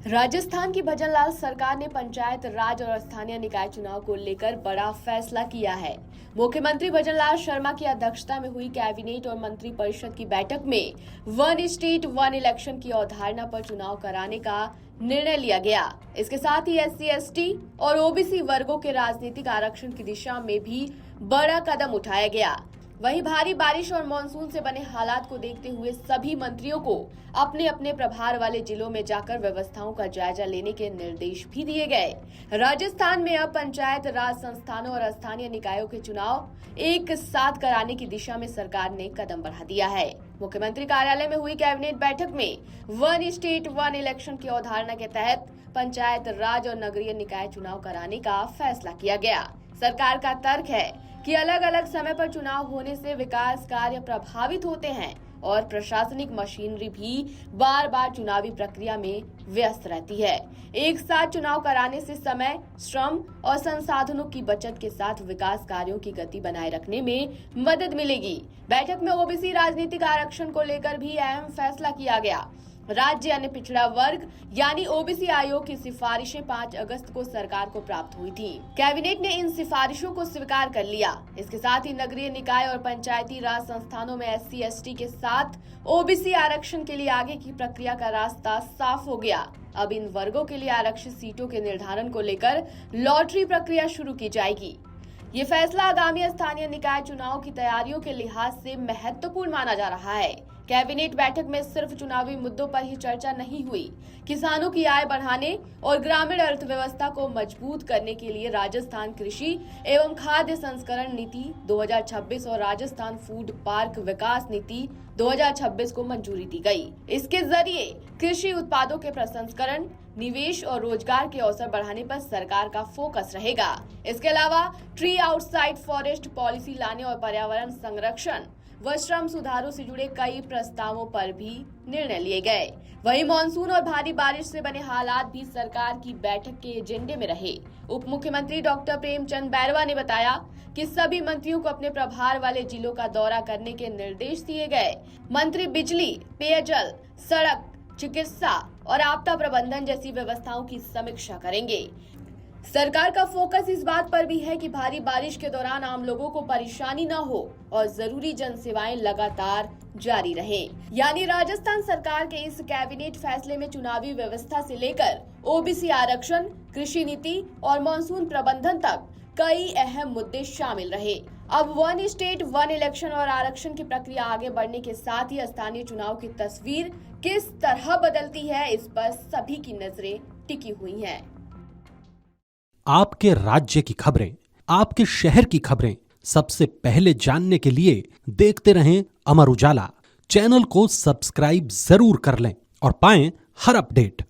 राजस्थान की भजनलाल सरकार ने पंचायत राज और स्थानीय निकाय चुनाव को लेकर बड़ा फैसला किया है। मुख्यमंत्री भजनलाल शर्मा की अध्यक्षता में हुई कैबिनेट और मंत्री परिषद की बैठक में वन स्टेट वन इलेक्शन की अवधारणा पर चुनाव कराने का निर्णय लिया गया। इसके साथ ही SC, ST और OBC वर्गों के राजनीतिक आरक्षण की दिशा में भी बड़ा कदम उठाया गया। वहीं भारी बारिश और मानसून से बने हालात को देखते हुए सभी मंत्रियों को अपने अपने प्रभार वाले जिलों में जाकर व्यवस्थाओं का जायजा लेने के निर्देश भी दिए गए। राजस्थान में अब पंचायत राज संस्थानों और स्थानीय निकायों के चुनाव एक साथ कराने की दिशा में सरकार ने कदम बढ़ा दिया है। मुख्यमंत्री कार्यालय में हुई कैबिनेट बैठक में वन स्टेट वन इलेक्शन की अवधारणा के तहत पंचायत राज और नगरीय निकाय चुनाव कराने का फैसला किया गया। सरकार का तर्क है कि अलग अलग समय पर चुनाव होने से विकास कार्य प्रभावित होते हैं और प्रशासनिक मशीनरी भी बार बार चुनावी प्रक्रिया में व्यस्त रहती है। एक साथ चुनाव कराने से समय, श्रम और संसाधनों की बचत के साथ विकास कार्यों की गति बनाए रखने में मदद मिलेगी। बैठक में OBC राजनीतिक आरक्षण को लेकर भी अहम फैसला किया गया। राज्य अन्य पिछड़ा वर्ग यानी OBC आयोग की सिफारिशें 5 अगस्त को सरकार को प्राप्त हुई थी। कैबिनेट ने इन सिफारिशों को स्वीकार कर लिया। इसके साथ ही नगरीय निकाय और पंचायती राज संस्थानों में SC, ST के साथ OBC आरक्षण के लिए आगे की प्रक्रिया का रास्ता साफ हो गया। अब इन वर्गों के लिए आरक्षित सीटों के निर्धारण को लेकर लॉटरी प्रक्रिया शुरू की जाएगी। ये फैसला आगामी स्थानीय निकाय चुनाव की तैयारियों के लिहाज से महत्वपूर्ण माना जा रहा है। कैबिनेट बैठक में सिर्फ चुनावी मुद्दों पर ही चर्चा नहीं हुई। किसानों की आय बढ़ाने और ग्रामीण अर्थव्यवस्था को मजबूत करने के लिए राजस्थान कृषि एवं खाद्य संस्करण नीति 2026 और राजस्थान फूड पार्क विकास नीति 2026 को मंजूरी दी गई। इसके जरिए कृषि उत्पादों के प्रसंस्करण, निवेश और रोजगार के अवसर बढ़ाने पर सरकार का फोकस रहेगा। इसके अलावा ट्री आउटसाइड फॉरेस्ट पॉलिसी लाने और पर्यावरण संरक्षण व श्रम सुधारों से जुड़े कई प्रस्तावों पर भी निर्णय लिए गए। वहीं मानसून और भारी बारिश से बने हालात भी सरकार की बैठक के एजेंडे में रहे। उप मुख्यमंत्री डॉक्टर प्रेमचंद बैरवा ने बताया कि सभी मंत्रियों को अपने प्रभार वाले जिलों का दौरा करने के निर्देश दिए गए। मंत्री बिजली, पेयजल, सड़क, चिकित्सा और आपदा प्रबंधन जैसी व्यवस्थाओं की समीक्षा करेंगे। सरकार का फोकस इस बात पर भी है कि भारी बारिश के दौरान आम लोगों को परेशानी न हो और जरूरी जन सेवाएं लगातार जारी रहें। यानी राजस्थान सरकार के इस कैबिनेट फैसले में चुनावी व्यवस्था से लेकर OBC आरक्षण, कृषि नीति और मानसून प्रबंधन तक कई अहम मुद्दे शामिल रहे। अब वन स्टेट वन इलेक्शन और आरक्षण की प्रक्रिया आगे बढ़ने के साथ ही स्थानीय चुनाव की तस्वीर किस तरह बदलती है, इस पर सभी की नजरें टिकी हुई हैं। आपके राज्य की खबरें, आपके शहर की खबरें सबसे पहले जानने के लिए देखते रहें अमर उजाला। चैनल को सब्सक्राइब जरूर कर लें और पाएं हर अपडेट।